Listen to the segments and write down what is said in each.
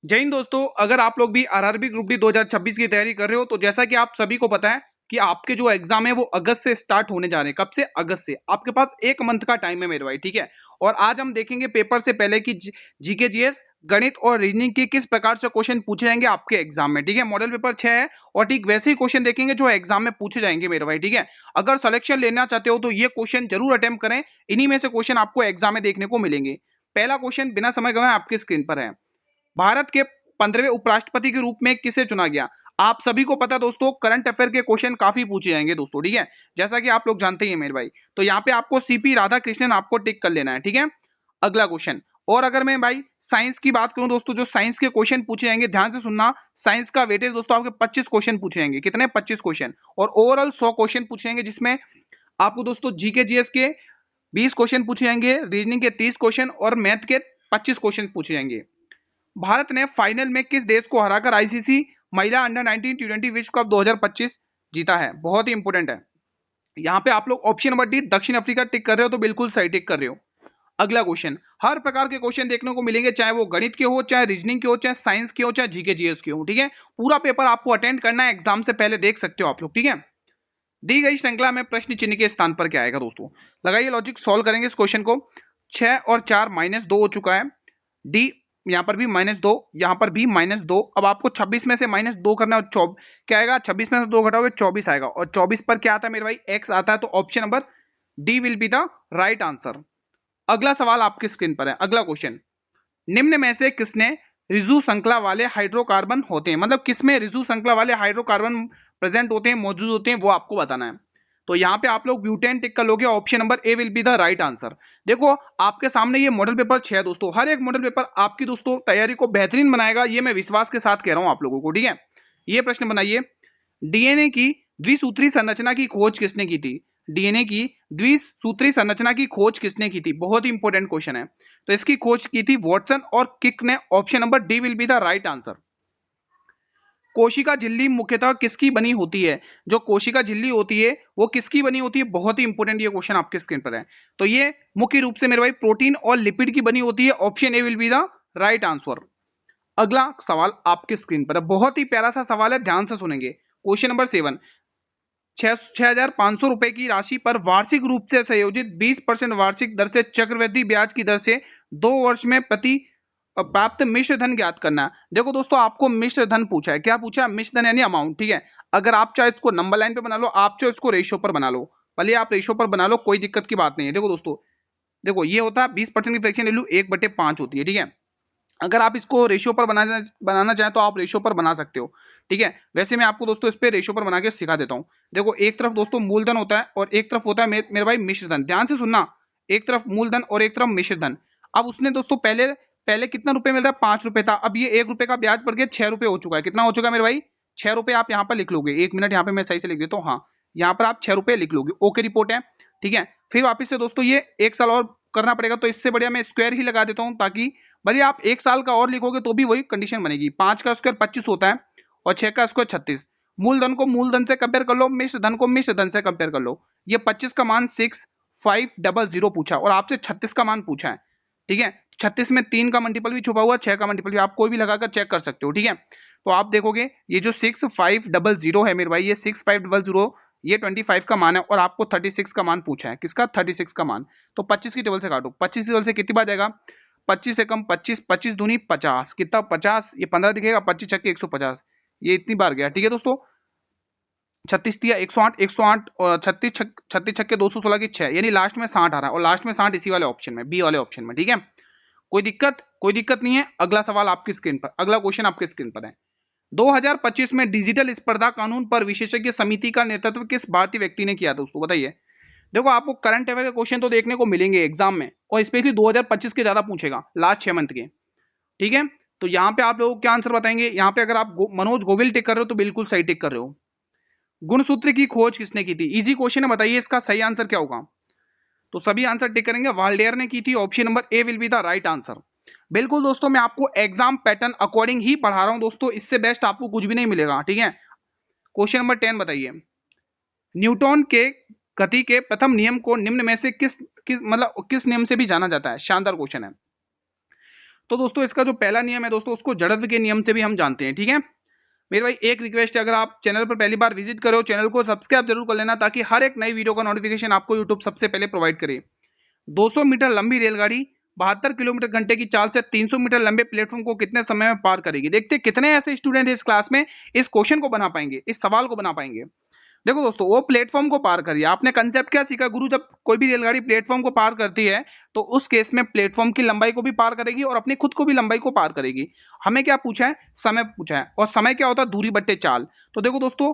जय हिंद दोस्तों। अगर आप लोग भी आरआरबी ग्रुप डी 2026 की तैयारी कर रहे हो तो जैसा कि आप सभी को पता है कि आपके जो एग्जाम है वो अगस्त से स्टार्ट होने जा रहे हैं। कब से? अगस्त से। आपके पास एक मंथ का टाइम है मेरे भाई, ठीक है। और आज हम देखेंगे पेपर से पहले कि जीके जीएस गणित और रीजनिंग के किस प्रकार से क्वेश्चन पूछे जाएंगे आपके एग्जाम में, ठीक है। मॉडल पेपर 6 है और ठीक वैसे ही क्वेश्चन देखेंगे जो एग्जाम में पूछे जाएंगे मेरे भाई, ठीक है। अगर सिलेक्शन लेना चाहते हो तो ये क्वेश्चन जरूर अटेम्प्ट करें। इन्हीं में से क्वेश्चन आपको एग्जाम में देखने को मिलेंगे। पहला क्वेश्चन बिना समय गवाए आपकी स्क्रीन पर है। भारत के 15वें उपराष्ट्रपति के रूप में किसे चुना गया? आप सभी को पता दोस्तों, करंट अफेयर के क्वेश्चन काफी पूछे जाएंगे दोस्तों, ठीक है। जैसा कि आप लोग जानते ही हैं मेरे भाई। तो यहाँ पे आपको सीपी राधाकृष्णन आपको टिक कर लेना है, ठीक है। अगला क्वेश्चन। और अगर मैं भाई साइंस की बात करूं दोस्तों, जो साइंस के क्वेश्चन पूछे जाएंगे, ध्यान से सुनना। साइंस का वेटेज दोस्तों आपके 25 क्वेश्चन पूछे जाएंगे। कितने? 25 क्वेश्चन। और ओवरऑल 100 क्वेश्चन पूछे जाएंगे, जिसमें आपको दोस्तों जीके जीएस के 20 क्वेश्चन पूछे जाएंगे, रीजनिंग के 30 क्वेश्चन और मैथ के 25 क्वेश्चन पूछे जाएंगे। भारत ने फाइनल में किस देश को हराकर आईसीसी महिला अंडर 19 टी20 विश्व कप 2025 जीता है? बहुत ही इंपॉर्टेंट है। यहाँ पे आप लोग ऑप्शन नंबर डी दक्षिण अफ्रीका टिक कर रहे हो तो बिल्कुल सही टिक कर रहे हो। अगला क्वेश्चन। हर प्रकार के क्वेश्चन देखने को मिलेंगे, चाहे वो गणित के हो, चाहे रीजनिंग के हो, चाहे साइंस के हो, चाहे जीके जीएस के हो, ठीक है। पूरा पेपर आपको अटेंड करना है, एग्जाम से पहले देख सकते हो आप लोग, ठीक है। दी गई श्रृंखला में प्रश्न चिन्ह के स्थान पर क्या आएगा दोस्तों? लगाइए लॉजिक, सॉल्व करेंगे इस क्वेश्चन को। 6 और 4 -2 हो चुका है। डी यहाँ पर भी -2, यहाँ पर भी -2। अब आपको 26 में से -2 करना है। क्या आएगा? 26 में से 2 घटाओगे 24 आएगा। और 24 पर क्या आता है मेरे भाई? एक्स आता है। तो option number D will be the right answer. अगला सवाल आपकी स्क्रीन पर है। अगला क्वेश्चन। निम्न में से किसने रिजु श्रृंखला वाले हाइड्रोकार्बन होते हैं? मतलब किसमें रिजु श्रृंखला वाले हाइड्रोकार्बन प्रेजेंट होते हैं, मौजूद होते हैं, वो आपको बताना है। तो यहाँ पे आप लोग ब्यूटेन टिक कर लोगे। Option number A will be the right answer. देखो आपके सामने ये मॉडल पेपर 6 है दोस्तों। हर एक मॉडल पेपर आपकी दोस्तों तैयारी को बेहतरीन बनाएगा, ये मैं विश्वास के साथ कह रहा हूं आप लोगों को, ठीक है। ये प्रश्न बनाइए। डीएनए की द्विसूत्री संरचना की खोज किसने की थी? डीएनए की द्विसूत्री संरचना की खोज किसने की थी? बहुत ही इंपॉर्टेंट क्वेश्चन है। तो इसकी खोज की थी वॉटसन और किक ने। Option number D will be the right answer. कोशिका झिल्ली मुख्यतः किसकी बनी होती है? जो कोशिका झिल्ली होती है वो किसकी बनी होती है? बहुत ही इंपॉर्टेंट ये क्वेश्चन आपके स्क्रीन पर है। तो ये मुख्य रूप से मेरे भाई प्रोटीन और लिपिड की बनी होती है। Option A will be the right answer. अगला सवाल आपके स्क्रीन पर है। बहुत ही प्यारा सा सवाल है, ध्यान से सुनेंगे। Question number 7। 6,500 रुपए की राशि पर वार्षिक रूप से संयोजित 20% वार्षिक दर से चक्रवृद्धि ब्याज की दर से 2 वर्ष में प्रति प्राप्त मिश्र धन ज्ञात करना है। देखो दोस्तों, आपको मिश्र धन पूछा है। क्या पूछा? मिश्र धन यानी अमाउंट, ठीक है। अगर आप चाहे इसको नंबर लाइन पे बना लो, आप चाहे इसको रेशियो पर बना लो। भले आप रेशियो पर बना लो, कोई दिक्कत की बात नहीं है। देखो दोस्तों, देखो ये होता है 20% की फ्रैक्शन वैल्यू 1/5 होती है, ठीक है। अगर आप इसको रेशियो पर बनाना चाहें तो आप रेशियो पर बना सकते हो, ठीक है। वैसे मैं आपको दोस्तों इस पे रेशियो पर बना के सिखा देता हूँ। देखो एक तरफ दोस्तों मूलधन होता है और एक तरफ होता है मेरे भाई मिश्र धन। ध्यान से सुनना, एक तरफ मूलधन और एक तरफ मिश्र धन। अब उसने दोस्तों पहले पहले कितना रुपए मिल रहा है? 5 रुपए था। अब ये 1 रुपए का ब्याज पड़ गया 6 रुपए हो चुका है। कितना हो चुका है मेरे भाई? 6 रुपए। आप यहाँ पर लिख लोगे, 1 मिनट यहाँ पे मैं सही से लिख देता हूँ। हाँ, यहाँ पर आप 6 रुपए लिख लोगे। ओके रिपोर्ट है, ठीक है। फिर वापिस से दोस्तों ये 1 साल और करना पड़ेगा, तो इससे बढ़िया मैं स्क्वायर ही लगा देता हूँ, ताकि भले आप 1 साल का और लिखोगे तो भी वही कंडीशन बनेगी। 5 का स्क्वायर 25 होता है और 6 का स्क्वायर 36। मूलधन को मूलधन से कंपेयर कर लो, मिश्र धन को मिश्र धन से कंपेयर कर लो। ये 25 का मान 6500 पूछा और आपसे 36 का मान पूछा है, ठीक है। 36 में 3 का मल्टीपल भी छुपा हुआ, 6 का मल्टीपल भी, आप कोई भी लगाकर चेक कर सकते हो, ठीक है। तो आप देखोगे ये जो 6500 है मेरे भाई, ये 6500 ये 25 का मान है और आपको 36 का मान पूछा है। किसका? 36 का मान। तो 25 की टेबल से काटो। 25 की टेबल से कितनी बार जाएगा? 25 से कम 25, 25 दूनी 50, कितना? 50। ये 15 दिखेगा, 25 छक्के 150, ये इतनी बार गया, ठीक है दोस्तों। 36 दिया 108, 108 और 36 छक्के 216 की 6, यानी लास्ट में 60 आ रहा है और लास्ट में 60 इसी वाले ऑप्शन में, बी वाले ऑप्शन में, ठीक है। कोई दिक्कत? कोई दिक्कत नहीं है। अगला सवाल आपकी स्क्रीन पर, अगला क्वेश्चन आपकी स्क्रीन पर है। 2025 में डिजिटल स्पर्धा कानून पर विशेषज्ञ समिति का नेतृत्व किस भारतीय व्यक्ति ने किया? दोस्तों बताइए। देखो आपको करंट अफेयर के क्वेश्चन तो देखने को मिलेंगे एग्जाम में, और स्पेशली 2025 के ज्यादा पूछेगा, लास्ट 6 मंथ के, ठीक है। तो यहाँ पे आप लोग क्या आंसर बताएंगे? यहाँ पे अगर आप मनोज गोविल टिक कर रहे हो तो बिल्कुल सही टिक कर रहे हो। गुणसूत्र की खोज किसने की थी? इजी क्वेश्चन है, बताइए इसका सही आंसर क्या होगा? तो सभी आंसर टिक करेंगे। वाल्डेयर ने की थी। Option number A will be the right answer. बिल्कुल दोस्तों, मैं आपको एग्जाम पैटर्न अकॉर्डिंग ही पढ़ा रहा हूं दोस्तों, इससे बेस्ट आपको कुछ भी नहीं मिलेगा, ठीक है। क्वेश्चन नंबर 10 बताइए। न्यूटन के गति के प्रथम नियम को निम्न में से किस नियम से भी जाना जाता है? शानदार क्वेश्चन है। तो दोस्तों इसका जो पहला नियम है दोस्तों, उसको जड़त्व के नियम से भी हम जानते हैं, ठीक है। मेरे भाई एक रिक्वेस्ट है, अगर आप चैनल पर पहली बार विजिट करो, चैनल को सब्सक्राइब जरूर कर लेना, ताकि हर एक नई वीडियो का नोटिफिकेशन आपको यूट्यूब सबसे पहले प्रोवाइड करे। 200 मीटर लंबी रेलगाड़ी 72 किलोमीटर घंटे की चाल से 300 मीटर लंबे प्लेटफॉर्म को कितने समय में पार करेगी। देखते हैं कितने ऐसे स्टूडेंट इस क्लास में इस क्वेश्चन को बना पाएंगे, इस सवाल को बना पाएंगे। देखो दोस्तों, वो प्लेटफॉर्म को पार करिए। आपने कंसेप्ट क्या सीखा गुरु, जब कोई भी रेलगाड़ी प्लेटफॉर्म को पार करती है तो उस केस में प्लेटफॉर्म की लंबाई को भी पार करेगी और अपनी खुद को भी लंबाई को पार करेगी। हमें क्या पूछा है, समय पूछा है, और समय क्या होता है, दूरी बट्टे चाल। तो देखो दोस्तों,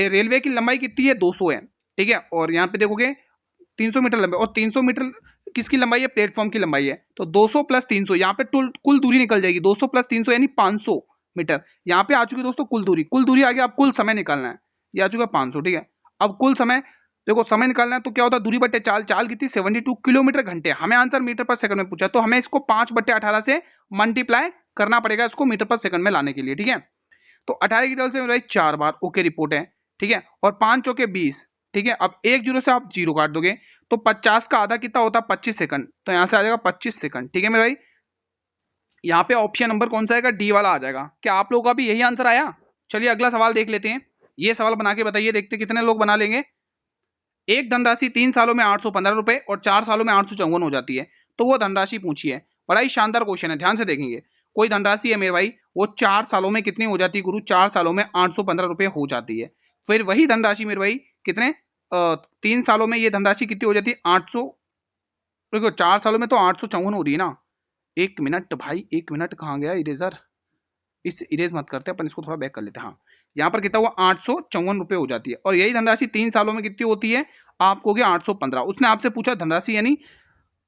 रेलवे की लंबाई कितनी है, 200 है, ठीक है। और यहाँ पे देखोगे 300 मीटर लंबे, और 300 मीटर किसकी लंबाई है, प्लेटफॉर्म की लंबाई है। तो 200 प्लस 300, यहाँ पे कुल दूरी निकल जाएगी। 200 प्लस 300 यानी 500 मीटर। यहाँ पे आ चुकी दोस्तों कुल दूरी आ गया। अब कुल समय निकालना है, ये आ चुका 500, ठीक है। अब कुल समय, देखो समय निकालना है तो क्या होता है, दूरी बट्टे चाल, चाल कितनी 72 किलोमीटर घंटे। हमें आंसर मीटर पर सेकंड में पूछा, तो हमें इसको 5/18 से मल्टीप्लाई करना पड़ेगा इसको मीटर पर सेकंड में लाने के लिए, ठीक है। तो 18 की तरफ से मेरा 4 बार ओके रिपोर्ट है, ठीक है। और 5 चौके 20, ठीक है। अब एक जीरो से आप जीरो काट दोगे तो 50 का आधा कितना होता है, 25 सेकंड। तो यहां से आ जाएगा 25 सेकंड, ठीक है मेरे भाई। यहाँ पे ऑप्शन नंबर कौन सा आएगा, डी वाला आ जाएगा। क्या आप लोगों का भी यही आंसर आया? चलिए अगला सवाल देख लेते हैं। ये सवाल बना के बताइए, देखते कितने लोग बना लेंगे। एक धनराशि 3 सालों में 815 रुपए और 4 सालों में 854 हो जाती है, तो वो धनराशि पूछी है। बड़ा ही शानदार क्वेश्चन है, ध्यान से देखेंगे। कोई धनराशि है मेरे भाई, वो 4 सालों में कितनी हो जाती है गुरु, 4 सालों में 815 रुपए हो जाती है। फिर वही धनराशि मेरे भाई कितने 3 सालों में ये धनराशि कितनी हो जाती है, 800। देखो 4 सालों में तो 854 हो रही है ना। एक मिनट भाई, एक मिनट, कहाँ गया इरेजर, इस इरेज मत करते अपन, इसको थोड़ा बैक कर लेते हैं। हाँ, यहाँ पर कितना हुआ, 854 रुपए हो जाती है। और यही धनराशि 3 सालों में कितनी होती है, आपको गया 815। उसने आपसे पूछा धनराशि यानी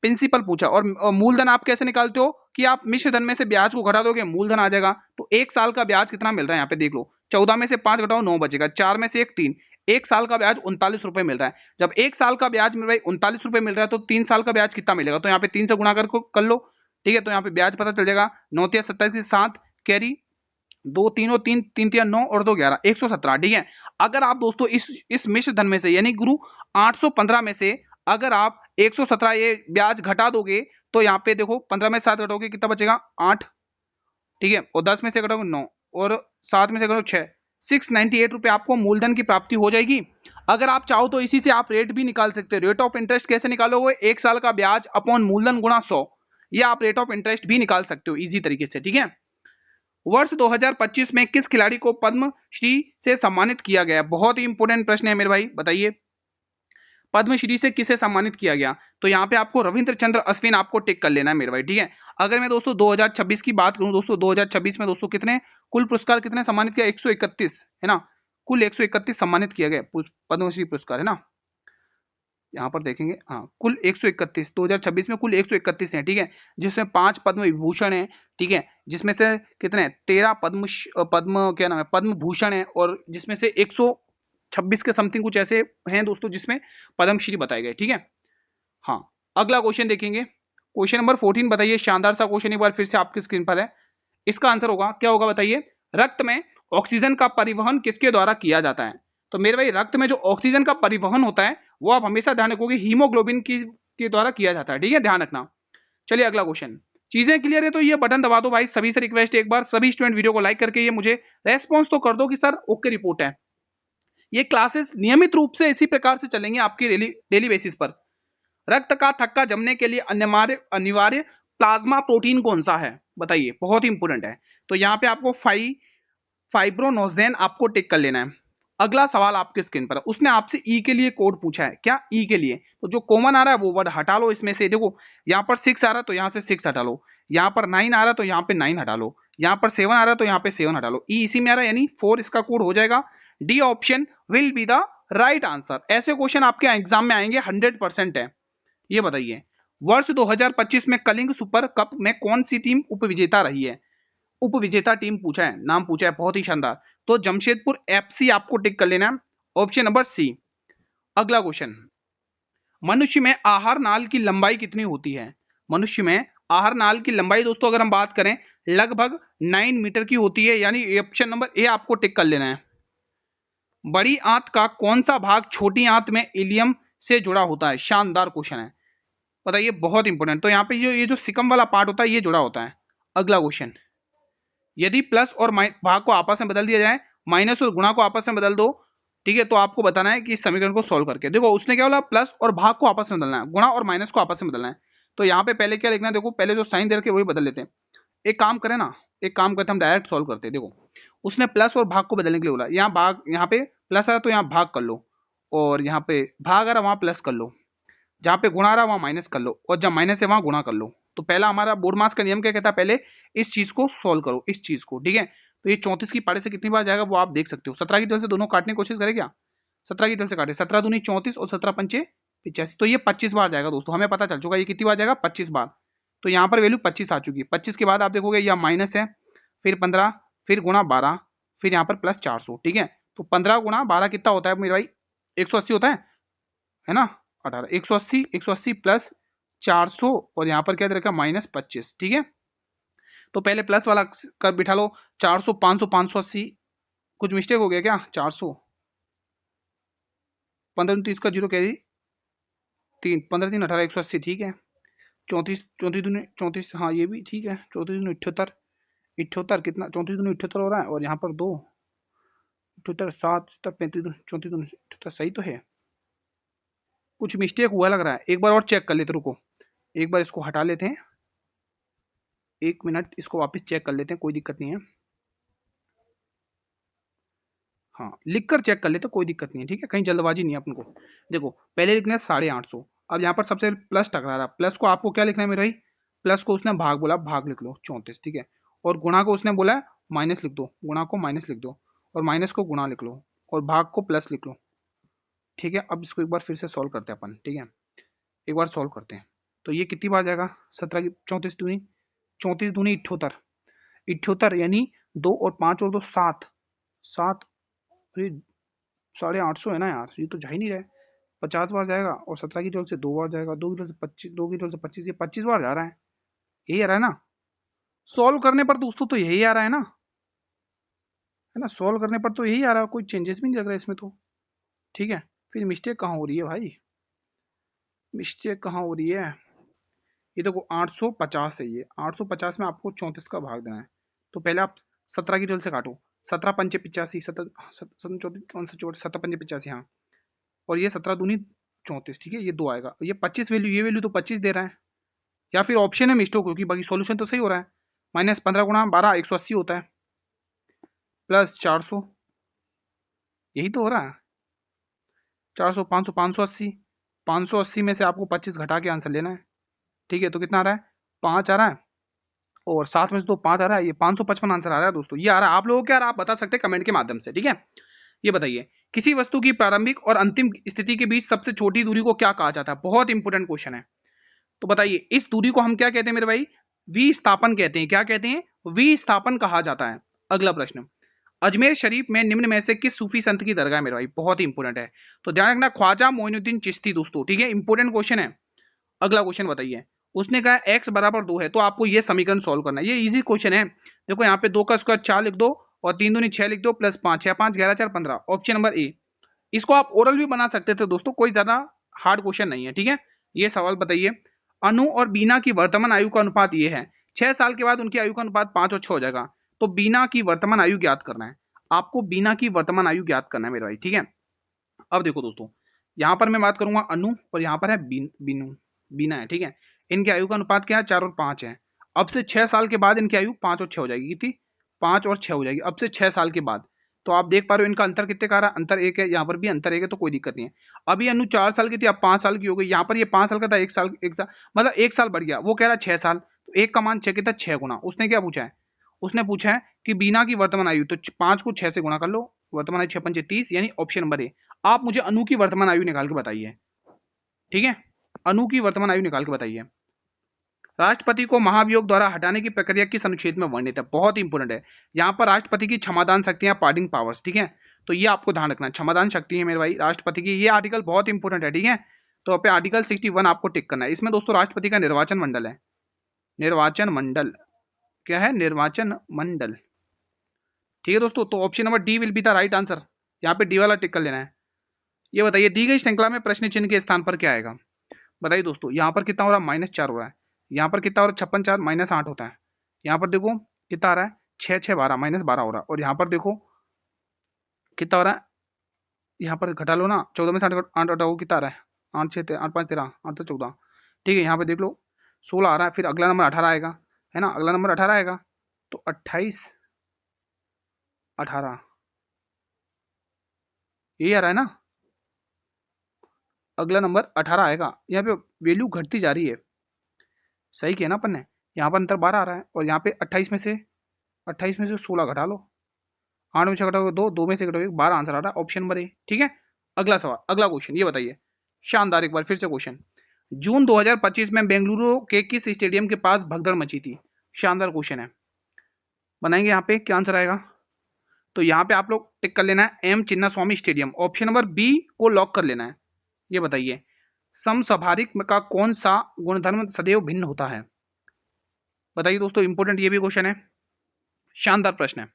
प्रिंसिपल पूछा। और मूलधन आप कैसे निकालते हो कि आप मिश्र धन में से ब्याज को घटा दोगे, मूलधन आ जाएगा। तो एक साल का ब्याज कितना मिल रहा है, यहाँ पे देख लो, 14 में से 5 घटाओ 9 बचेगा, 4 में से 1 3, एक साल का ब्याज 39 रुपए मिल रहा है। जब एक साल का ब्याज मिल रहा है 39 रुपए मिल रहा है, तो 3 साल का ब्याज कितना मिलेगा, तो यहाँ पे 3 से गुणा कर लो, ठीक है। तो यहाँ पे ब्याज पता चल जाएगा, 9 3 27 7 कैरी 2 3 और 3 3 3 9 और 2 11 117, ठीक है। अगर आप दोस्तों इस मिश्र धन में से यानी गुरु 815 में से अगर आप 117 ये ब्याज घटा दोगे, तो यहाँ पे देखो 15 में 7 घटाओगे कितना बचेगा, 8, ठीक है। और 10 में से घटाओगे 9 और 7 में से घटाओ 6, 698 रुपये आपको मूलधन की प्राप्ति हो जाएगी। अगर आप चाहो तो इसी से आप रेट भी निकाल सकते हो। रेट ऑफ इंटरेस्ट कैसे निकालोगे, एक साल का ब्याज अपॉन मूलधन गुणा 100, ये आप रेट ऑफ इंटरेस्ट भी निकाल सकते हो इजी तरीके से, ठीक है। वर्ष 2025 में किस खिलाड़ी को पद्मश्री से सम्मानित किया गया? बहुत ही इंपॉर्टेंट प्रश्न है मेरे भाई, बताइए पद्मश्री से किसे सम्मानित किया गया। तो यहाँ पे आपको रविंद्र चंद्र अश्विन आपको टिक कर लेना है मेरे भाई, ठीक है। अगर मैं दोस्तों 2026 की बात करूं दोस्तों, 2026 में दोस्तों कितने कुल पुरस्कार कितने सम्मानित किया, 131 है ना। कुल 131 सम्मानित किया गया पद्मश्री पुरस्कार, है ना। यहाँ पर देखेंगे, हाँ कुल 131 2026 में कुल 131 हैं, ठीक है। जिसमें 5 पद्म विभूषण है, ठीक है। जिसमें से कितने 13 पद्म क्या नाम है, पद्म भूषण है। और जिसमें से 126 के समथिंग कुछ ऐसे हैं दोस्तों जिसमें पद्मश्री बताए गए, ठीक है। हाँ, अगला क्वेश्चन देखेंगे, क्वेश्चन नंबर 14 बताइए। शानदार सा क्वेश्चन एक बार फिर से आपकी स्क्रीन पर है। इसका आंसर होगा, क्या होगा बताइए, रक्त में ऑक्सीजन का परिवहन किसके द्वारा किया जाता है? तो मेरे भाई रक्त में जो ऑक्सीजन का परिवहन होता है वो आप हमेशा ध्यान रखोगे हीमोग्लोबिन के द्वारा किया जाता है, ठीक है, ध्यान रखना। चलिए अगला क्वेश्चन। चीजें क्लियर है तो ये बटन दबा दो भाई, सभी से रिक्वेस्ट एक बार सभी स्टूडेंट वीडियो को लाइक करके ये मुझे रेस्पॉन्स तो कर दो कि सर ओके रिपोर्ट है। ये क्लासेस नियमित रूप से इसी प्रकार से चलेंगे आपकी डेली बेसिस पर। रक्त का थक्का जमने के लिए अनिवार्य प्लाज्मा प्रोटीन कौन सा है, बताइए, बहुत ही इंपोर्टेंट है। तो यहाँ पे आपको फाइब्रोनोजेन आपको टिक कर लेना है। अगला सवाल आपके स्क्रीन पर, उसने आपसे ई के लिए कोड पूछा है, क्या ई के लिए, तो जो कॉमन आ रहा है वो वर्ड हटा लो इसमें से। देखो यहाँ पर 6 आ रहा है तो यहाँ से 6 हटा लो, यहाँ पर 9 आ रहा है तो यहाँ पे 9 हटा लो, यहाँ पर 7 आ रहा है तो यहाँ पे 7 हटा लो। ई इसी में आ रहा है यानी 4 इसका कोड हो जाएगा। D option will be the right answer. ऐसे क्वेश्चन आपके एग्जाम में आएंगे, 100% है। ये बताइए वर्ष 2025 में कलिंग सुपर कप में कौन सी टीम उपविजेता रही है? उपविजेता टीम पूछा है, नाम पूछा है, बहुत ही शानदार। तो जमशेदपुर एफसी आपको टिक कर लेना है, ऑप्शन नंबर सी। अगला क्वेश्चन, मनुष्य में आहार नाल की लंबाई कितनी होती है? मनुष्य में आहार नाल की लंबाई दोस्तों अगर हम बात करें लगभग 9 मीटर की होती है, यानी ऑप्शन नंबर ए आपको टिक कर लेना है। बड़ी आंत का कौन सा भाग छोटी आंत में इलियम से जुड़ा होता है? शानदार क्वेश्चन है। बताइए, बहुत इंपॉर्टेंट। तो यहाँ पे ये जो सिकम वाला पार्ट होता है ये जुड़ा होता है। अगला क्वेश्चन, यदि प्लस और भाग को आपस में बदल दिया जाए, माइनस और गुणा को आपस में बदल दो, ठीक है, तो आपको बताना है कि इस समीकरण को सोल्व करके। देखो उसने क्या बोला, प्लस और भाग को आपस में बदलना है, गुणा और माइनस को आपस में बदलना है। तो यहाँ पे पहले क्या लिखना है, देखो पहले जो साइन दे रखे वही बदल लेते हैं। एक काम करें ना, एक काम करते हम डायरेक्ट सॉल्व करते हैं। देखो उसने प्लस और भाग को बदलने के लिए बोला, यहाँ भाग, यहाँ पे प्लस आ रहा तो यहाँ भाग कर लो, और यहाँ पे भाग आ रहा वहाँ प्लस कर लो, जहाँ पे गुणा आ रहा वहाँ माइनस कर लो, और जब माइनस है वहाँ गुणा कर लो। तो पहला हमारा बोर्ड मास का नियम क्या कहता है, पहले इस चीज को सोल्व करो, इस चीज को, ठीक है। तो ये 34 की पारे से कितनी बार जाएगा वो आप देख सकते हो। 17 की जल से दोनों काटने की कोशिश करें क्या, 17 की जल से काटे, 17 दूनी 34 और 17 पंचे 85, तो ये 25 बार जाएगा दोस्तों, हमें पता चल चुका है ये कितनी बार जाएगा, 25 बार। तो यहाँ पर वैल्यू 25 आ चुकी है। 25 के बाद आप देखोगे यह माइनस है, फिर 15, फिर गुणा 12, फिर यहाँ पर प्लस 400, ठीक है। तो 15 गुणा 12 कितना होता है मेरे भाई, 180 होता है ना। 18, 180, 180 प्लस 400, और यहाँ पर क्या दे रखा माइनस 25, ठीक है। तो पहले प्लस वाला कर बिठा लो, 400, 500, 580, कुछ मिस्टेक हो गया क्या, 400, 15 30 का जीरो कैरी 3, 15 3 18, 180, ठीक है। 34, 34 दूनी 34, हाँ ये भी ठीक है। 34 दूनी 78, 78 कितना, 34 दूनी 78 हो रहा है, और यहाँ पर 2, 78 7 35 34 दूनी 78, सही तो है। कुछ मिस्टेक हुआ लग रहा है, एक बार और चेक कर लेते, रुको एक बार इसको हटा लेते हैं, 1 मिनट, इसको वापस चेक कर लेते हैं, कोई दिक्कत नहीं है। हाँ लिख कर चेक कर लेते, कोई दिक्कत नहीं है, ठीक है, कहीं जल्दबाजी नहीं है अपन को। देखो पहले लिखना है 850, अब यहाँ पर सबसे प्लस टकरा रहा है, प्लस को आपको क्या लिखना है मेरे भाई, प्लस को उसने भाग बोला, भाग लिख लो 34, ठीक है। और गुणा को उसने बोला माइनस लिख दो, गुणा को माइनस लिख दो, और माइनस को गुणा लिख लो, और भाग को प्लस लिख लो, ठीक है। अब इसको एक बार फिर से सॉल्व करते हैं अपन, ठीक है, एक बार सॉल्व करते हैं। तो ये कितनी बार जाएगा, 17 की 34 दूनी 34 दूनी 78, 78 यानी 2 और 5 और 2 7, 7, 850 है ना यार, ये तो जा ही नहीं रहा है। 50 बार जाएगा, और 17 की जोल से 2 बार जाएगा, 2 की जोल से 25, 2 की जोल से 25, ये 25 बार जा रहा है, यही आ रहा है ना। सॉल्व करने पर दोस्तों तो यही आ रहा है ना, सॉल्व करने पर तो यही आ रहा है, कोई चेंजेस भी नहीं लग रहा है इसमें तो, ठीक है। फिर मिस्टेक कहाँ हो रही है भाई, मिस्टेक कहाँ हो रही है, ये देखो 850 है, ये 850 में आपको 34 का भाग देना है। तो पहले आप 17 की जोल से काटो, 17 पंचे 85, 17 पंचे 85, हाँ, और ये 17 दूनी 34, ठीक है, ये 2 आएगा, ये 25 वैल्यू, ये वैल्यू तो 25 दे रहा है, या फिर ऑप्शन है मिस्टेक, क्योंकि बाकी सॉल्यूशन तो सही हो रहा है। माइनस 15 गुणा 12 180 होता है, प्लस 400, यही तो हो रहा है, 400 500 580, 580 में से आपको 25 घटा के आंसर लेना है, ठीक है। तो कितना आ रहा है, 5 आ रहा है, और 7 में से तो 5 आ रहा है, ये 555 आंसर आ रहा है दोस्तों, ये आ रहा है। आप लोगों को क्या आ रहा है आप बता सकते हैं कमेंट के माध्यम से, ठीक है। ये बताइए, किसी वस्तु की प्रारंभिक और अंतिम स्थिति के बीच सबसे छोटी दूरी को क्या कहा जाता है, बहुत इंपॉर्टेंट क्वेश्चन है। तो बताइए इस दूरी को हम क्या कहते हैं मेरे भाई, विस्थापन कहते हैं, क्या कहते हैं, विस्थापन कहा जाता है। अगला प्रश्न, अजमेर शरीफ में निम्न में से किस सूफी संत की दरगाह है मेरे भाई, बहुत इंपॉर्टेंट है। तो ध्यान रखना, ख्वाजा मोइनुद्दीन चिश्ती दोस्तों, ठीक है, इंपॉर्टेंट क्वेश्चन है। अगला क्वेश्चन बताइए, उसने कहा x बराबर 2 है, तो आपको ये समीकरण सॉल्व करना है, ये इजी क्वेश्चन है। देखो यहाँ पे 2 का स्क्वायर 4 लिख दो, और 3 दूनी 6 लिख दो, प्लस 5 6 5 11 4 15, ऑप्शन नंबर ए। इसको आप ओरल भी बना सकते थे दोस्तों, कोई ज्यादा हार्ड क्वेश्चन नहीं है, ठीक है। ये सवाल बताइए, अनु और बीना की वर्तमान आयु का अनुपात ये है, 6 साल के बाद उनकी आयु का अनुपात 5 और 6 हो जाएगा। तो बीना की वर्तमान आयु ज्ञात करना है, आपको बीना की वर्तमान आयु ज्ञात करना है मेरे भाई, ठीक है। अब देखो दोस्तों, यहाँ पर मैं बात करूंगा अनु, और यहाँ पर है बीनू, बीना है, ठीक है। इनकी आयु का अनुपात क्या है, 4 और 5 है। अब से 6 साल के बाद इनकी आयु 5 और 6 हो जाएगी, कितनी, 5 और 6 हो जाएगी, अब से 6 साल के बाद। तो आप देख पा रहे हो इनका अंतर कितने का आ रहा है, अंतर 1 है, यहाँ पर भी अंतर 1 है, तो कोई दिक्कत नहीं है। अभी अनु 4 साल की थी, अब 5 साल की हो गई, यहाँ पर ये 5 साल का था, 1 साल मतलब 1 साल बढ़ गया, वो कह रहा है 6 साल, तो 1 का मान 6 कितना, 6 गुना। उसने क्या पूछा है, उसने पूछा है कि बीना की वर्तमान आयु, तो 5 को 6 से गुणा कर लो, वर्तमान आयु 6 पंचे 30, यानी ऑप्शन नंबर ए। आप मुझे अनु की वर्तमान आयु निकाल के बताइए, ठीक है, अनु की वर्तमान आयु निकाल के बताइए। राष्ट्रपति को महाभियोग द्वारा हटाने की प्रक्रिया किस अनुच्छेद में वर्णित है, बहुत इंपॉर्टेंट है। यहाँ पर राष्ट्रपति की क्षमादान शक्तियां, पार्डिंग पावर्स, ठीक है, तो ये आपको ध्यान रखना है, क्षमादान शक्ति है मेरे भाई राष्ट्रपति की, ये आर्टिकल बहुत इंपॉर्टेंट है, ठीक है। तो पे आर्टिकल 61 आपको टिक करना है। इसमें दोस्तों राष्ट्रपति का निर्वाचन मंडल है, निर्वाचन मंडल क्या है, निर्वाचन मंडल, ठीक है दोस्तों। तो option number D will be the right answer, यहाँ पे डी वाला टिक कर लेना है। ये बताइए, दी गई श्रृंखला में प्रश्न चिन्ह के स्थान पर क्या आएगा। बताइए दोस्तों, यहाँ पर कितना हो रहा है, -4 हो रहा है। यहाँ पर कितना हो रहा है, 56 4 -8 होता है। यहाँ पर देखो कितना आ रहा है, 6 6 12 -12 हो रहा है। और यहाँ पर देखो कितना हो रहा है, यहाँ पर घटा लो ना, 14 में से 8 घटाओ कितना आ रहा है, 8 6 8 5 13 8 तो 14। ठीक है, यहाँ पे देख लो 16 आ रहा है, फिर अगला नंबर 18 आएगा, है ना, अगला नंबर 18 आएगा, तो 28 18 यही आ रहा है ना, अगला नंबर 18 आएगा। यहाँ पे वैल्यू घटती जा रही है, सही किया ना अपन ने। यहाँ पर अंतर 12 आ रहा है, और यहाँ पे 28 में से 16 घटा लो, 8 में से घटाओगे 2, 2 में से घटाओगे 12, आंसर आ रहा है ऑप्शन नंबर ए। ठीक है, अगला सवाल, अगला क्वेश्चन ये बताइए, शानदार, एक बार फिर से क्वेश्चन। जून 2025 में बेंगलुरु के किस स्टेडियम के पास भगदड़ मची थी? शानदार क्वेश्चन है, बनाएंगे यहाँ पे क्या आंसर आएगा। तो यहाँ पे आप लोग टिक कर लेना है एम चिन्ना स्वामी स्टेडियम, ऑप्शन नंबर बी को लॉक कर लेना है। ये बताइए, समस्वाभाविक का कौन सा गुणधर्म सदैव भिन्न होता है? बताइए दोस्तों, इंपोर्टेंट ये भी क्वेश्चन है, शानदार प्रश्न है।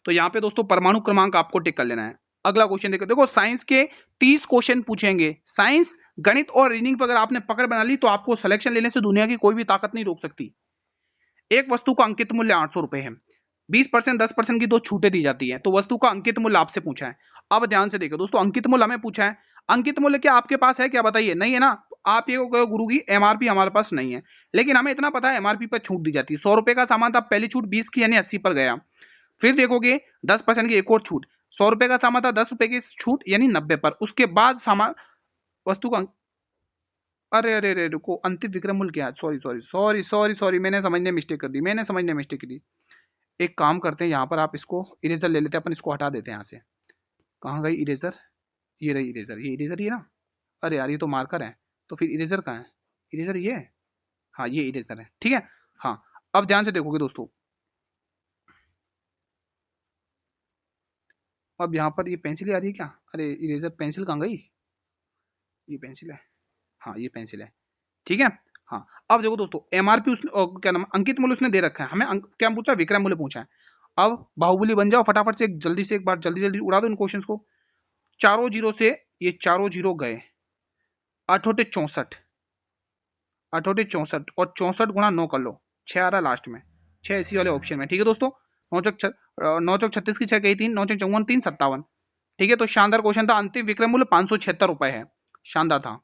तो यहाँ पे दोस्तों परमाणु क्रमांक आपको टिक कर लेना है। अगला क्वेश्चन देखो, देखो साइंस के 30 क्वेश्चन पूछेंगे, साइंस गणित और रीजनिंग पर अगर आपने पकड़ बना ली तो आपको सिलेक्शन लेने से दुनिया की कोई भी ताकत नहीं रोक सकती। एक वस्तु का अंकित मूल्य 800 रुपए है, 20% 10% की दो छूटें दी जाती है, तो वस्तु का अंकित मूल्य आपसे पूछा है। अब ध्यान से देखो दोस्तों, अंकित मूल्य हमें पूछा है, अंकित मूल्य क्या आपके पास है क्या, बताइए, नहीं है ना। आप ये कहो गुरु की एमआरपी हमारे पास नहीं है, लेकिन हमें इतना पता है एमआरपी पर छूट दी जाती है। 100 रुपए का सामान था, पहली छूट 20 की यानी 80 पर गया। फिर देखोगे 10% की एक और छूट, 100 रुपए का सामान था, 10 रुपए की छूट यानी 90 पर, उसके बाद सामान वस्तु का, अरे अरे अरे रुको, अंतिम विक्रम मूल्य क्या, sorry sorry sorry sorry sorry, मैंने समझने मिस्टेक कर दी, मैंने समझने मिस्टेक की दी। एक काम करते हैं, यहाँ पर आप इसको इरेजर ले लेते हैं, अपन इसको हटा देते हैं यहाँ से। कहाँ गई इरेजर, ये रही इरेजर, ये इरेजर ही है ना। अरे यार ये तो मार्कर है, तो फिर इरेजर कहाँ है, इरेजर ये है, हाँ ये इरेजर है, ठीक है। हाँ, अब ध्यान से देखोगे दोस्तों, अब यहाँ पर ये पेंसिल आ रही है क्या, अरे इरेजर पेंसिल कहाँ गई, ये पेंसिल है, हाँ ये पेंसिल है, ठीक है। हाँ, अब देखो दोस्तों, एमआरपी उसने क्या नाम अंकित मूल्य उसने दे रखा है, हमें क्या पूछा, विक्रय मूल्य पूछा है। अब बाहुबली बन जाओ फटाफट से, जल्दी से एक बार जल्दी जल्दी उड़ा दो इन क्वेश्चंस को। चारों जीरो से ये चारों जीरो गए, 8 8 64 और 64 गुणा 9 कर लो, 6 आ रहा लास्ट में, 6 इसी वाले ऑप्शन में, ठीक है दोस्तों। 9 चौक 36 की 6 गई 3, 9 चौक 54 3 57, ठीक है। तो शानदार क्वेश्चन था, अंतिम विक्रय मूल्य 576 रुपए है, शानदार था।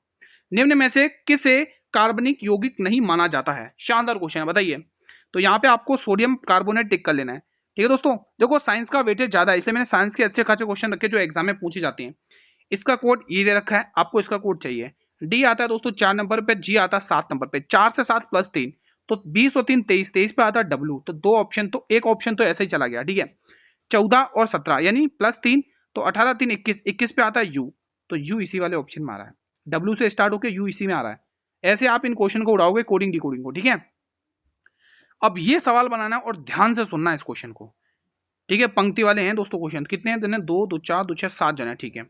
निम्न में से किसे कार्बनिक यौगिक नहीं माना जाता है? शानदार क्वेश्चन है, बताइए। तो यहाँ पे आपको सोडियम कार्बोनेट टिक कर लेना है, ठीक है दोस्तों। देखो साइंस का वेटेज ज्यादा है, इसलिए मैंने साइंस के अच्छे खासे क्वेश्चन रखे जो एग्जाम में पूछे जाते हैं। इसका कोड ये दे रखा है, आपको इसका कोड चाहिए। डी आता है दोस्तों 4 नंबर पे, जी आता है 7 नंबर पे, 4 से 7 प्लस 3 तो 20 और 3 23, 23 पे आता है डब्ल्यू, तो दो ऑप्शन, तो एक ऑप्शन तो ऐसे ही चला गया, ठीक है। 14 और 17 यानी प्लस 3, तो 18 3 21, 21 पे आता है यू, तो यू इसी वाले ऑप्शन में आ रहा है, डब्ल्यू से स्टार्ट होकर यू इसी में आ रहा है। ऐसे आप इन क्वेश्चन को उड़ाओगे कोडिंग डिकोडिंग को, ठीक है। अब ये सवाल बनाना है और ध्यान से सुनना है इस क्वेश्चन को, ठीक है। पंक्ति वाले हैं दोस्तों क्वेश्चन, कितने हैं, 2 2 4 2 6 7 जन है, ठीक है।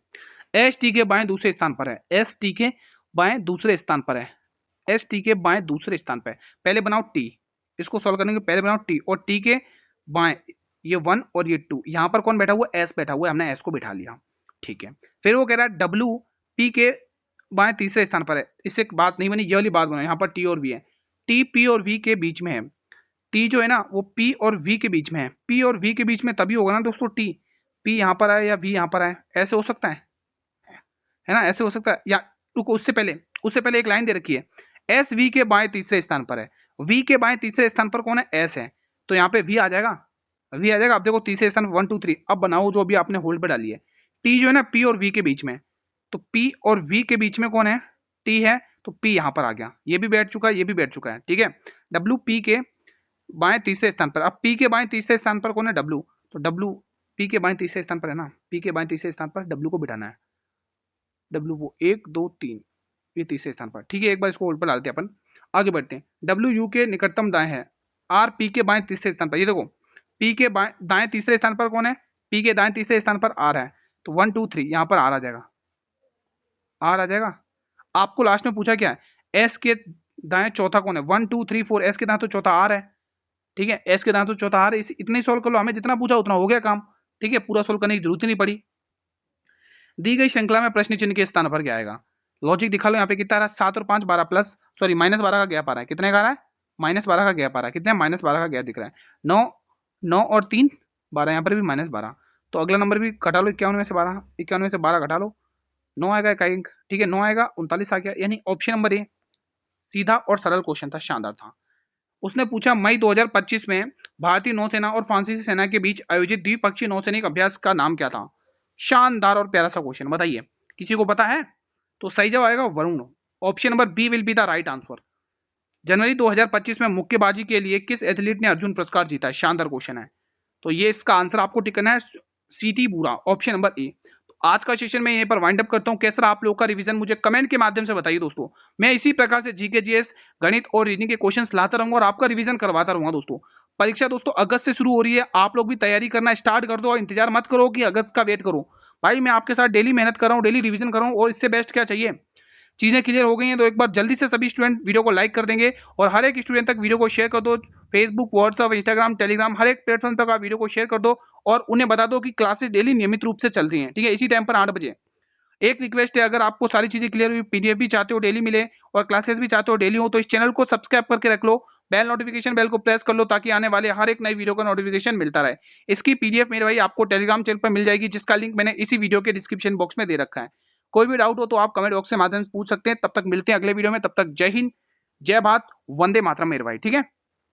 एस टी के बाएं दूसरे स्थान पर है, एस टी के बाएं दूसरे स्थान पर है, एस टी के बाएं दूसरे स्थान पर है। पहले बनाओ टी, इसको सॉल्व करने के पहले बनाओ टी, और टी के बाएं ये 1 और ये 2, यहाँ पर कौन बैठा हुआ है, एस बैठा हुआ है, हमने एस को बैठा लिया, ठीक है। फिर वो कह रहा है डब्ल्यू पी के बाएं तीसरे स्थान पर है, इससे बात नहीं बनी, ये वाली बात बना, यहाँ पर टी और वी है, टी पी और वी के बीच में है, टी जो है ना वो पी और वी के बीच में है, पी और वी के बीच में तभी होगा ना दोस्तों, टी पी यहाँ पर आए या वी यहाँ पर आए, ऐसे हो सकता है ना, ऐसे हो सकता है। या रुको, उससे पहले एक लाइन दे रखी है, एस वी के बाएं तीसरे स्थान पर है, वी के बाएं तीसरे स्थान पर कौन है, एस है, तो यहाँ पे वी आ जाएगा, वी आ जाएगा। अब देखो तीसरे स्थान पर 1 2 3, अब बनाओ जो अभी आपने होल्ड पे डाली है, टी जो है ना पी और वी के बीच में, तो पी और वी के बीच में कौन है, टी है, तो पी यहाँ पर आ गया, ये भी बैठ चुका है, ये भी बैठ चुका है, ठीक है। डब्ल्यू पी के बाएं तीसरे स्थान पर, अब पी के बाएं तीसरे स्थान पर कौन है, डब्ल्यू, तो डब्ल्यू पी के बाएं तीसरे स्थान पर है ना, पी के बाएं तीसरे स्थान पर डब्ल्यू को बिठाना है, डब्ल्यू को 1 2 3 ये तीसरे स्थान पर, ठीक है। एक बार इसको होल्ड पर डालते हैं अपन, आगे बढ़ते हैं। डब्ल्यू यू के निकटतम दाएं है, आर पी के बाएं तीसरे स्थान पर, ये देखो पी के बाएं दाएं तीसरे स्थान पर कौन है, पी के दाएं तीसरे स्थान पर आर है, तो 1 2 3 यहाँ पर आर आ जाएगा, आर आ जाएगा। आपको लास्ट में पूछा क्या है, एस के दाएं चौथा कौन है, 1 2 3 4, एस के दाएं तो चौथा आर है, ठीक है, एस के दाएं तो चौथा आर है, इतना ही सोल्व कर लो, हमें जितना पूछा उतना हो गया काम, ठीक है, पूरा सोल्व करने की जरूरत ही नहीं पड़ी। दी गई श्रृंखला में प्रश्न चिन्ह के स्थान पर क्या आएगा, लॉजिक दिखा लो यहाँ पे कितना आ रहा है, 7 और 5 12 प्लस सॉरी -12 का गैप आ रहा है, कितने का आ रहा है, -12 का गैप आ रहा है, कितने -12 का गैप दिख रहा है, 9 9 और 3 12, यहाँ पर भी -12, तो अगला नंबर भी घटा लो, 51 में से 12, 51 में से 12 घटा लो, 9 आएगा इकाई, ठीक है 9 आएगा, 39 आ गया, यानी ऑप्शन नंबर ए सीधा और सरल क्वेश्चन था, शानदार था। उसने पूछा मई 2025 में भारतीय नौसेना और फ्रांसीसी सेना के बीच आयोजित द्विपक्षीय नौसैनिक अभ्यास का नाम क्या था। शानदार और प्यारा सा क्वेश्चन, बताइए किसी को पता है, तो सही जवाब आएगा Varun, option number B will be the right answer. जनवरी 2025 में मुक्केबाजी के लिए किस एथलीट ने अर्जुन पुरस्कार जीता है, शानदार क्वेश्चन है, तो ये इसका आंसर आपको टिकना है सीटी बूरा, ऑप्शन नंबर ए। आज का सेशन मैं यहीं पर वाइंड अप करता हूं, कैसा आप लोगों का रिवीजन मुझे कमेंट के माध्यम से बताइए दोस्तों। मैं इसी प्रकार से जीके जीएस गणित और रीजनिंग के क्वेश्चंस लाता रहूंगा और आपका रिवीजन करवाता रहूंगा दोस्तों। परीक्षा दोस्तों अगस्त से शुरू हो रही है, आप लोग भी तैयारी करना स्टार्ट कर दो और इंतजार मत करो कि अगस्त का वेट करो। भाई मैं आपके साथ डेली मेहनत कर रहा हूँ, डेली रिवीजन कर रहा हूँ, और इससे बेस्ट क्या चाहिए। चीजें क्लियर हो गई हैं तो एक बार जल्दी से सभी स्टूडेंट वीडियो को लाइक कर देंगे और हर एक स्टूडेंट तक वीडियो को शेयर कर दो, फेसबुक व्हाट्सअप इंस्टाग्राम टेलीग्राम हर एक प्लेटफॉर्म तक आप वीडियो को शेयर कर दो और उन्हें बता दो कि क्लासेस डेली नियमित रूप से चल रही हैं, ठीक है, इसी टाइम पर 8 बजे। एक रिक्वेस्ट है, अगर आपको सारी चीजें क्लियर हुई, पीडीएफ भी चाहते हो डेली मिले और क्लासेस भी चाहते हो डेली हो, तो इस चैनल को सब्सक्राइब करके रख लो, बेल नोटिफिकेशन बेल को प्रेस कर लो ताकि आने वाले हर एक नई वीडियो का नोटिफिकेशन मिलता रहे। इसकी पीडीएफ मेरे भाई आपको टेलीग्राम चैनल पर मिल जाएगी, जिसका लिंक मैंने इसी वीडियो के डिस्क्रिप्शन बॉक्स में दे रखा है। कोई भी डाउट हो तो आप कमेंट बॉक्स के माध्यम से पूछ सकते हैं। तब तक मिलते हैं अगले वीडियो में, तब तक जय हिंद, जय भारत, वंदे मातरम मेरे भाई, ठीक है।